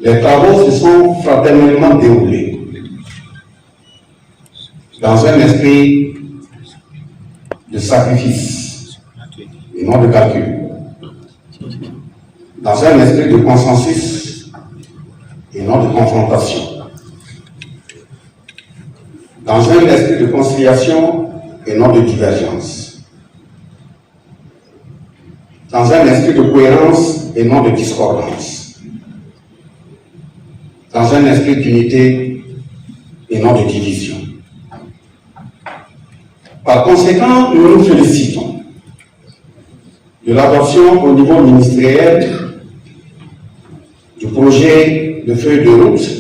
Les travaux se sont fraternellement déroulés dans un esprit de sacrifice et non de calcul, dans un esprit de consensus et non de confrontation, dans un esprit de conciliation et non de divergence, dans un esprit de cohérence et non de discordance, dans un esprit d'unité et non de division. Par conséquent, nous nous félicitons de l'adoption au niveau ministériel du projet de feuille de route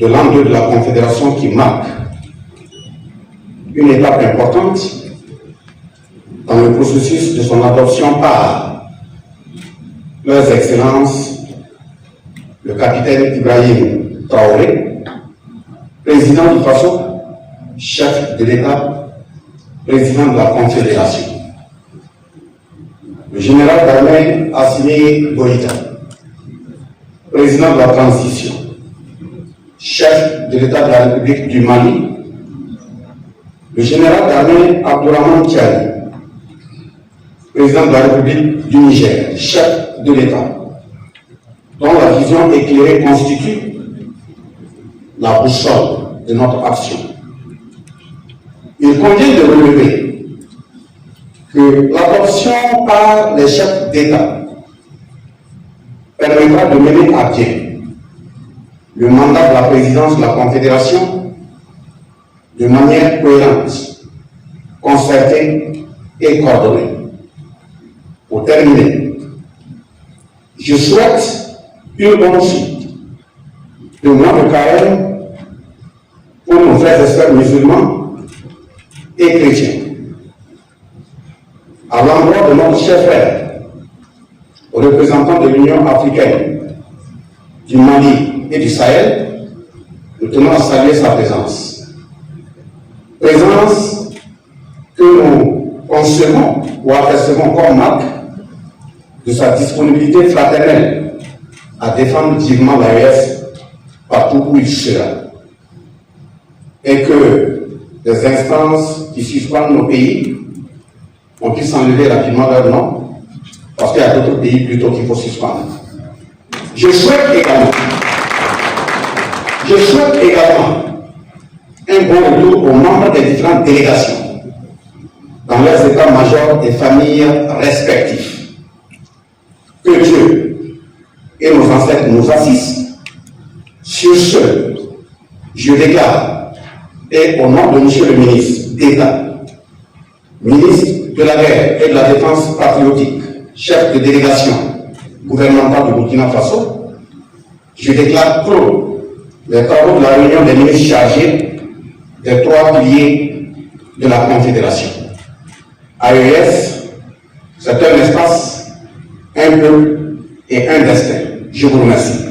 de l'an 2 de la Confédération qui marque une étape importante dans le processus de son adoption par leurs excellences le capitaine Ibrahim Traoré, président du Faso, chef de l'État, président de la Confédération, le général d'armée Assimi Goïta, président de la transition, chef de l'État de la République du Mali, le général d'armée Abdourahmane Tiani, président de la République du Niger, chef de l'État, dont la vision éclairée constitue la boussole de notre action. Il convient de relever que l'adoption par les chefs d'État permettra de mener à bien le mandat de la présidence de la Confédération de manière cohérente, concertée et coordonnée. Pour terminer, je souhaite une bonne suite de mois de carême pour nos frères et sœurs musulmans et chrétiens. À l'endroit de notre cher frère, représentant de l'Union africaine, du Mali et du Sahel, nous tenons à saluer sa présence. Présence que nous concevons ou apercevons comme marque de sa disponibilité fraternelle à défendre vivement l'AES partout où il sera. Et que les instances qui suspendent nos pays, on puisse enlever rapidement leur nom, parce qu'il y a d'autres pays plutôt qu'il faut suspendre. Je souhaite également un bon retour aux membres des différentes délégations dans leurs états-majors et familles respectifs. Que Dieu et nos ancêtres nous assistent. Sur ce, je déclare, et au nom de M. le ministre d'État, ministre de la Guerre et de la Défense patriotique, chef de délégation gouvernementale de Burkina Faso, je déclare clos les travaux de la réunion des ministres chargés des 3 piliers de la Confédération. AES, c'est un espace, un peuple et un destin. Je vous remercie.